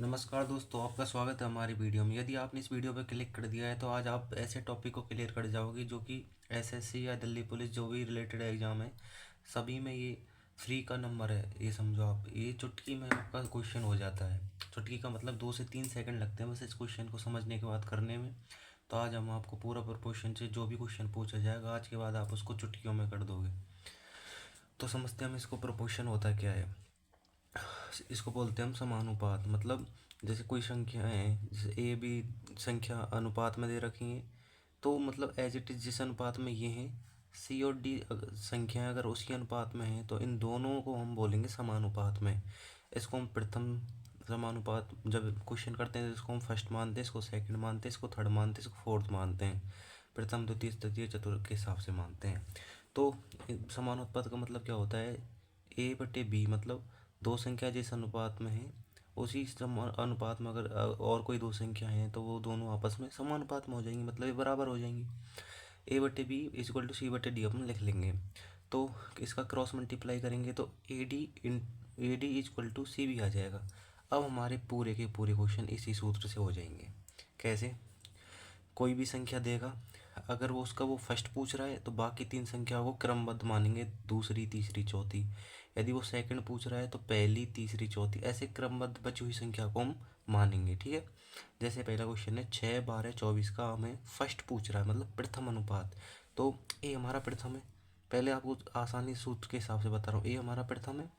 नमस्कार दोस्तों, आपका स्वागत है हमारी वीडियो में। यदि आपने इस वीडियो पर क्लिक कर दिया है तो आज आप ऐसे टॉपिक को क्लियर कर जाओगे जो कि एसएससी या दिल्ली पुलिस जो भी रिलेटेड एग्ज़ाम है सभी में ये फ्री का नंबर है। ये समझो आप, ये चुटकी में आपका क्वेश्चन हो जाता है। चुटकी का मतलब 2 से 3 सेकंड लगते हैं बस इस क्वेश्चन को समझने के बाद करने में। तो आज हम आपको पूरा प्रोपोर्शन से जो भी क्वेश्चन पूछा जाएगा आज के बाद आप उसको चुटकियों में कर दोगे। तो समझते हैं हम इसको। प्रोपोर्शन होता क्या है? इसको बोलते हैं हम समानुपात। मतलब जैसे कोई संख्या है, जैसे ए बी संख्या अनुपात में दे रखी है, तो मतलब एज इट इज जिस अनुपात में ये है, सी और डी संख्याएं अगर उसी अनुपात में है तो इन दोनों को हम बोलेंगे समानुपात में। इसको हम प्रथम समानुपात जब क्वेश्चन करते हैं तो इसको हम फर्स्ट मानते हैं, इसको सेकंड मानते हैं, इसको थर्ड मानते हैं, इसको फोर्थ मानते हैं, प्रथम द्वितीय तृतीय चतुर्थ के हिसाब से मानते हैं। तो समानुपात का मतलब क्या होता है? ए बटे बी, मतलब दो संख्या जिस अनुपात में है उसी अनुपात में अगर और कोई दो संख्या है तो वो दोनों आपस में समानुपात में हो जाएंगी, मतलब ये बराबर हो जाएंगी। ए बटे बी इक्वल टू सी बटे डी अपन लिख लेंगे। तो इसका क्रॉस मल्टीप्लाई करेंगे तो ए डी इक्वल टू सी भी आ जाएगा। अब हमारे पूरे के पूरे क्वेश्चन इसी सूत्र से हो जाएंगे। कैसे? कोई भी संख्या देगा, अगर वो उसका वो फर्स्ट पूछ रहा है तो बाकी तीन संख्याओं को क्रमबद्ध मानेंगे, दूसरी तीसरी चौथी। यदि वो सेकंड पूछ रहा है तो पहली तीसरी चौथी, ऐसे क्रमबद्ध बची हुई संख्या को हम मानेंगे। ठीक है। जैसे पहला क्वेश्चन है 6 12 24 का हमें फर्स्ट पूछ रहा है, मतलब प्रथम अनुपात। तो ए हमारा प्रथम है। पहले आपको आसानी सूत्र के हिसाब से बता रहा हूँ, ए हमारा प्रथम है।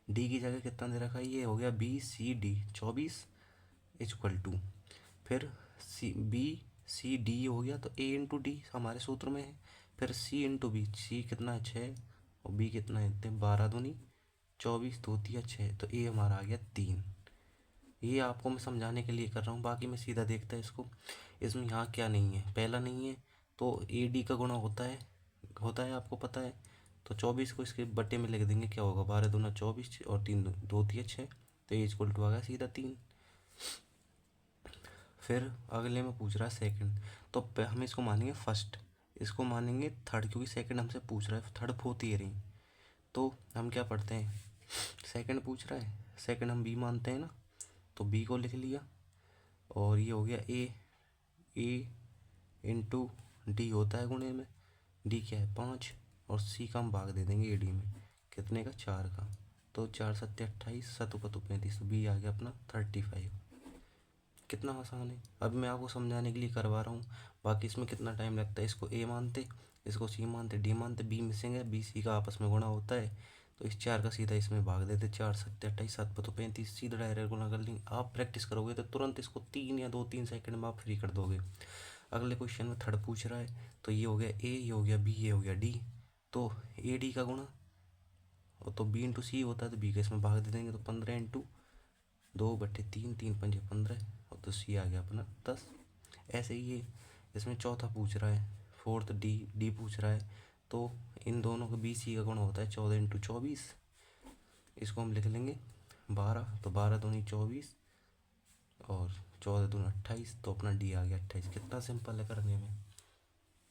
डी की जगह कितना दे रखा है? ये हो गया B C D 24 equal to, फिर सी डी हो गया तो ए इंटू डी हमारे सूत्र में है। फिर सी इंटू बी, सी कितना है 6 और बी कितना है 12 दूनी 24 दो तिया 6, तो ए हमारा आ गया 3। ये आपको मैं समझाने के लिए कर रहा हूँ, बाकी मैं सीधा देखता है इसको। इसमें यहाँ क्या नहीं है? पहला नहीं है तो ए डी का गुणा होता है आपको पता है। तो 24 को इसके बट्टे में लिख देंगे, क्या होगा 12 दूना 24 और 3 दो तिया 6, तो ए इक्वल टू आ गया सीधा 3। फिर अगले में पूछ रहा है सेकंड, तो हम इसको मानेंगे फर्स्ट, इसको मानेंगे थर्ड, क्योंकि सेकंड हमसे पूछ रहा है, थर्ड फोर्थ ये रही। तो हम क्या पढ़ते हैं, सेकंड पूछ रहा है, सेकंड हम बी मानते हैं ना, तो बी को लिख लिया। और ये हो गया ए इंटू डी होता है गुणे में, डी क्या है 5, और सी का हम भाग दे देंगे ए डी में, कितने का 4 का। तो 4 सत्ते 28 सतुपतु 35, तो बी आ गया अपना 35। कितना आसान है। अब मैं आपको समझाने के लिए करवा रहा हूँ, बाकी इसमें कितना टाइम लगता है। इसको ए मानते, इसको सी मानते, डी मानते, बी मिसिंग है, बी सी का आपस में गुणा होता है, तो इस 4 का सीधा इसमें भाग देते, 4 सत्ते 28 7 तो 35, सीधा डायरेक्ट गुणा कर लेंगे। आप प्रैक्टिस करोगे तो तुरंत इसको 3 या 2 3 सेकंड में आप फ्री कर दोगे। अगले क्वेश्चन में थर्ड पूछ रहा है, तो ये हो गया ए, ये हो गया बी, ये हो गया डी, तो ए डी का गुणा, और तो बी इंटू सी होता है तो बी का इसमें भाग दे देंगे, तो 15 इंटू 2/3, 3 5 15, और तो सी आ गया अपना 10। ऐसे ही ये इसमें चौथा पूछ रहा है, फोर्थ डी पूछ रहा है, तो इन दोनों का बी सी का गुणा होता है 14 इंटू 24, इसको हम लिख लेंगे 12, तो 12 दूनी 24 और 14 दूनी 28, तो अपना डी आ गया 28। कितना सिंपल है करने में।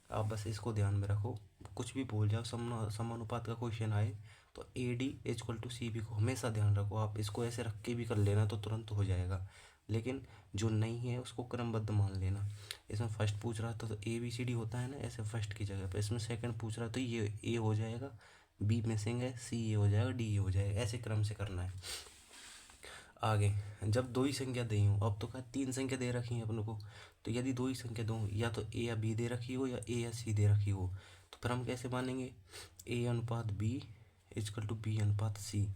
आप बस इसको ध्यान में रखो, कुछ भी भूल जाओ, समानुपात का क्वेश्चन आए तो A D equal to C B को हमेशा ध्यान रखो। आप इसको ऐसे रख के भी कर लेना तो तुरंत हो जाएगा, लेकिन जो नहीं है उसको क्रमबद्ध मान लेना। इसमें फर्स्ट पूछ रहा था तो ए बी सी डी होता है ना, ऐसे फर्स्ट की जगह पर। इसमें सेकंड पूछ रहा तो ये ए हो जाएगा, बी मिसिंग है, सी ए हो जाएगा, डी ए हो जाएगा, ऐसे क्रम से करना है। आगे जब दो ही संख्या दी हूँ, अब तो क्या 3 संख्या दे रखी हैं अपन को, तो यदि दो ही संख्या दूँ, या तो ए या बी दे रखी हो या ए या सी दे रखी हो, तो फिर हम कैसे मानेंगे? ए अनुपात बी इजकल टू बी अनुपात सी,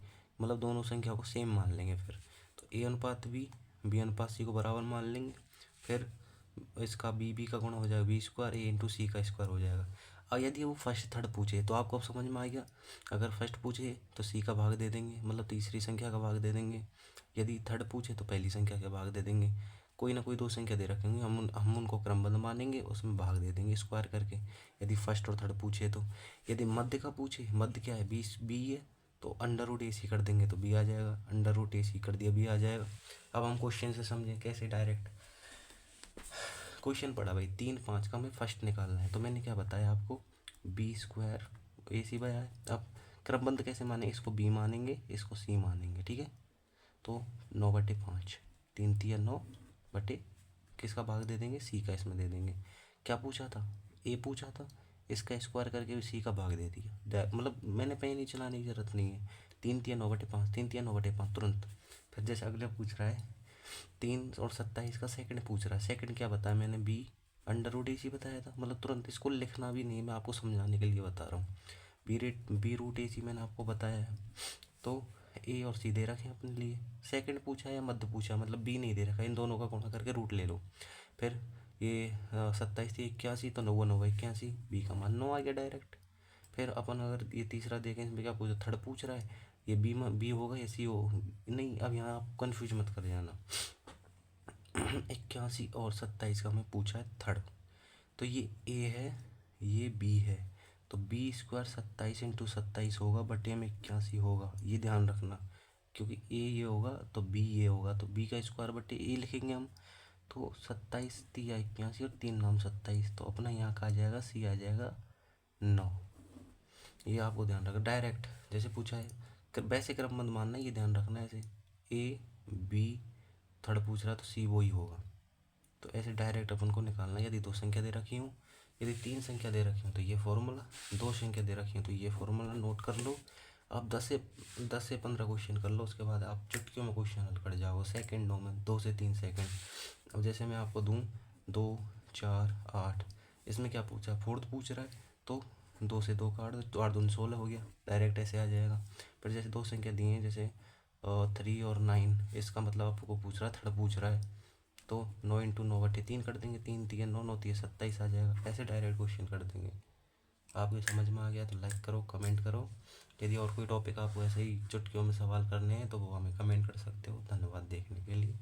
मतलब दोनों संख्या को सेम मान लेंगे। फिर तो ए अनुपात बी अनुपात सी को बराबर मान लेंगे। फिर इसका बी का गुणा हो जाएगा बी स्क्वायर, ए इंटू सी का स्क्वायर हो जाएगा। और यदि वो फर्स्ट थर्ड पूछे तो आपको अब समझ में आ गया, अगर फर्स्ट पूछे तो सी का भाग दे देंगे, मतलब तीसरी संख्या का भाग दे देंगे। यदि थर्ड पूछे तो पहली संख्या का भाग दे देंगे। कोई ना कोई दो संख्या दे रखेंगे, हम उनको क्रमबद्ध मानेंगे, उसमें भाग दे देंगे स्क्वायर करके, यदि फर्स्ट और थर्ड पूछे तो। यदि मध्य का पूछे, मध्य क्या है बी है, तो अंडर रूट ए सी कर देंगे तो बी आ जाएगा, अंडर रूट ए सी कर दिया बी आ जाएगा। अब हम क्वेश्चन से समझें कैसे। डायरेक्ट क्वेश्चन पढ़ा भाई 3 5 का हमें फर्स्ट निकालना है, तो मैंने क्या बताया आपको, बी स्क्वायर ए सी बाय है। अब क्रमबद्ध कैसे माने, इसको बी मानेंगे, इसको सी मानेंगे, ठीक है। तो 9/5 3 तिया 9 बटे किसका भाग दे देंगे, सी का इसमें दे देंगे। क्या पूछा था, ए पूछा था, इसका स्क्वायर करके भी सी का भाग दे दिया, मतलब मैंने पेन ही चलाने की ज़रूरत नहीं है। 3 तिया 9 बटे 5, 3 तिया 9 बटे 5 तुरंत। फिर जैसे अगले पूछ रहा है 3 और 27 का सेकंड पूछ रहा है। सेकंड क्या बताया मैंने, बी अंडर रूट ए सी बताया था, मतलब तुरंत, इसको लिखना भी नहीं, मैं आपको समझाने के लिए बता रहा हूँ। बी रूट ए सी मैंने आपको बताया है। तो ए और सी दे रखे हैं अपने लिए। सेकंड पूछा या मध्य पूछा, मतलब बी नहीं दे रखा, इन दोनों का गुणा करके रूट ले लो। फिर ये 27 थी 81, तो 9 9 81, बी का मान 9 आ गया डायरेक्ट। फिर अपन अगर ये तीसरा देखें, इसमें क्या पूछा, थर्ड पूछ रहा है, ये बी होगा या सी हो, नहीं अब यहाँ आप कन्फ्यूज मत कर जाना। 81 और 27 का हमें पूछा है थर्ड, तो ये ए है, ये बी है, तो बी स्क्वायर 27 इंटू 27 होगा बटे में 81 होगा, ये ध्यान रखना। क्योंकि ए ये होगा तो बी ये होगा, तो बी का स्क्वायर बटे ए लिखेंगे हम। तो 27 तिया 81 और 3 नाम 27, तो अपना यहाँ का आ जाएगा, सी आ जाएगा 9। ये आपको ध्यान रखना, डायरेक्ट जैसे पूछा है, वैसे क्रम मत मानना, ये ध्यान रखना ऐसे, ए बी थर्ड पूछ रहा है तो सी वो ही होगा। तो ऐसे डायरेक्ट अपन को निकालना है। यदि 2 संख्या दे रखी हूँ, यदि 3 संख्या दे रखी हूँ तो ये फॉर्मूला, 2 संख्या दे रखी हूँ तो ये फॉर्मूला नोट कर लो। आप 10 से 15 क्वेश्चन कर लो, उसके बाद आप चुटकियों में क्वेश्चन हल कर जाओ सेकंडों में, 2 से 3 सेकंड। अब जैसे मैं आपको दूँ 2 4 8, इसमें क्या पूछा, फोर्थ पूछ रहा है, तो 2 से 2 काट दो, तो 8 दूनी 16 हो गया, डायरेक्ट ऐसे आ जाएगा। फिर जैसे 2 संख्या दी हैं, जैसे 3 और 9, इसका मतलब आपको पूछ रहा है, थर्ड पूछ रहा है, तो 9 इंटू 9 बटे 3 कर देंगे, 3 तिया 9 9 तिया 27 आ जाएगा। ऐसे डायरेक्ट क्वेश्चन कर देंगे। आपको समझ में आ गया तो लाइक करो, कमेंट करो। यदि और कोई टॉपिक आपको ऐसे ही चुटकियों में सवाल करने हैं तो वो हमें कमेंट कर सकते हो। धन्यवाद देखने के लिए।